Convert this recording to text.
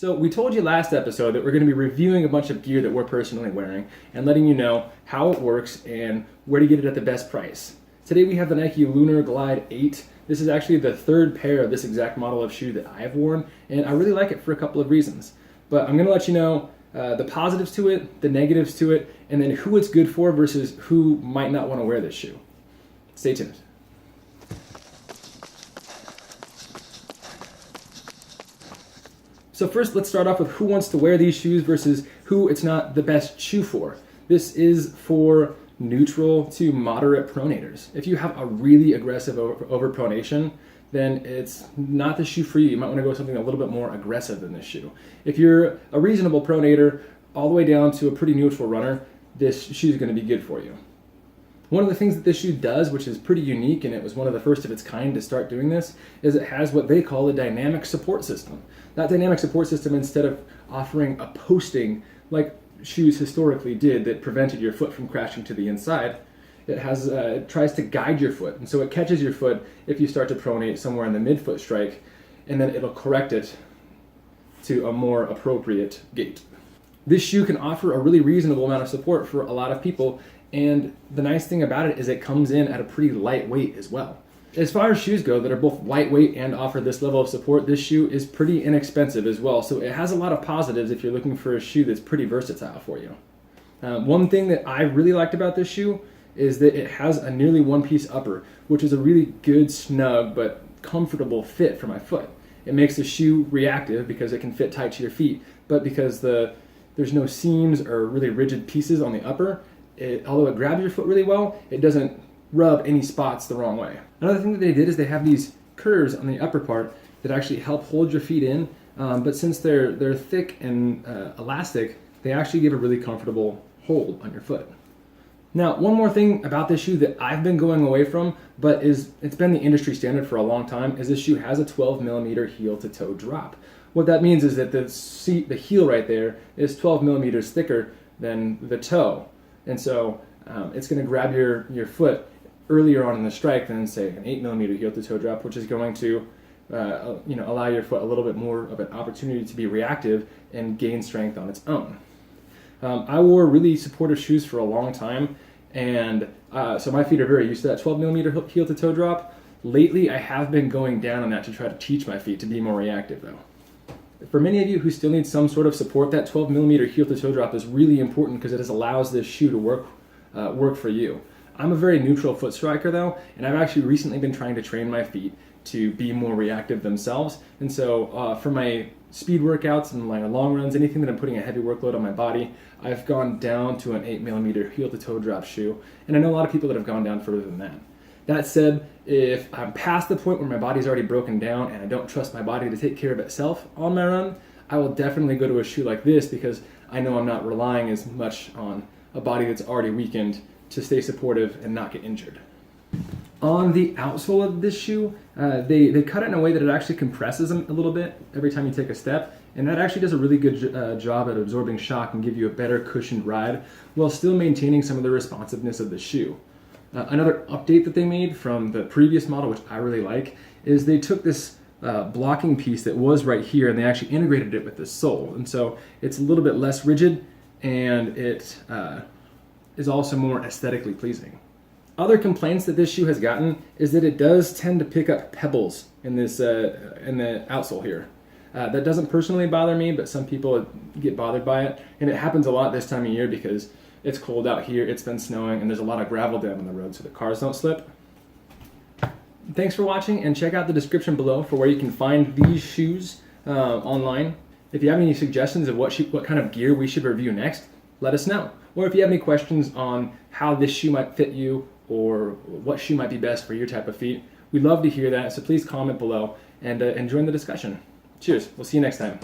So we told you last episode that we're going to be reviewing a bunch of gear that we're personally wearing and letting you know how it works and where to get it at the best price. Today we have the Nike Lunarglide 8. This is actually the third pair of this exact model of shoe that I've worn, and I really like it for a couple of reasons. But I'm going to let you know the positives to it, the negatives to it, and then who it's good for versus who might not want to wear this shoe. Stay tuned. So first, let's start off with who wants to wear these shoes versus who it's not the best shoe for. This is for neutral to moderate pronators. If you have a really aggressive overpronation, then it's not the shoe for you. You might want to go with something a little bit more aggressive than this shoe. If you're a reasonable pronator all the way down to a pretty neutral runner, this shoe is going to be good for you. One of the things that this shoe does, which is pretty unique, and it was one of the first of its kind to start doing this, is it has what they call a dynamic support system. That dynamic support system, instead of offering a posting like shoes historically did that prevented your foot from crashing to the inside, it tries to guide your foot. And so it catches your foot if you start to pronate somewhere in the midfoot strike, and then it'll correct it to a more appropriate gait. This shoe can offer a really reasonable amount of support for a lot of people, and the nice thing about it is it comes in at a pretty light weight as well. As far as shoes go that are both lightweight and offer this level of support, this shoe is pretty inexpensive as well, so it has a lot of positives if you're looking for a shoe that's pretty versatile for you. One thing that I really liked about this shoe is that it has a nearly one-piece upper, which is a really good, snug, but comfortable fit for my foot. It makes the shoe reactive because it can fit tight to your feet, but because there's no seams or really rigid pieces on the upper, although it grabs your foot really well, it doesn't rub any spots the wrong way. Another thing that they did is they have these curves on the upper part that actually help hold your feet in, but since they're thick and elastic, they actually give a really comfortable hold on your foot. Now, one more thing about this shoe that I've been going away from, but it's been the industry standard for a long time, is this shoe has a 12mm heel to toe drop. What that means is that the heel right there is 12mm thicker than the toe. And so it's going to grab your foot earlier on in the strike than, say, an 8mm heel to toe drop, which is going to allow your foot a little bit more of an opportunity to be reactive and gain strength on its own. I wore really supportive shoes for a long time, and so my feet are very used to that 12mm heel to toe drop. Lately, I have been going down on that to try to teach my feet to be more reactive, though. For many of you who still need some sort of support, that 12mm heel to toe drop is really important because it allows this shoe to work for you. I'm a very neutral foot striker though, and I've actually recently been trying to train my feet to be more reactive themselves. And so for my speed workouts and my long runs, anything that I'm putting a heavy workload on my body, I've gone down to an 8mm heel to toe drop shoe. And I know a lot of people that have gone down further than that. That said, if I'm past the point where my body's already broken down and I don't trust my body to take care of itself on my run, I will definitely go to a shoe like this because I know I'm not relying as much on a body that's already weakened to stay supportive and not get injured. On the outsole of this shoe, they cut it in a way that it actually compresses them a little bit every time you take a step, and that actually does a really good job at absorbing shock and give you a better cushioned ride while still maintaining some of the responsiveness of the shoe. Another update that they made from the previous model, which I really like, is they took this blocking piece that was right here and they actually integrated it with the sole. And so it's a little bit less rigid and it is also more aesthetically pleasing. Other complaints that this shoe has gotten is that it does tend to pick up pebbles in the outsole here. That doesn't personally bother me, but some people get bothered by it. And it happens a lot this time of year because it's cold out here, it's been snowing, and there's a lot of gravel down on the road so the cars don't slip. Thanks for watching, and check out the description below for where you can find these shoes online. If you have any suggestions of what kind of gear we should review next, let us know. Or if you have any questions on how this shoe might fit you or what shoe might be best for your type of feet, we'd love to hear that, so please comment below and join the discussion. Cheers, we'll see you next time.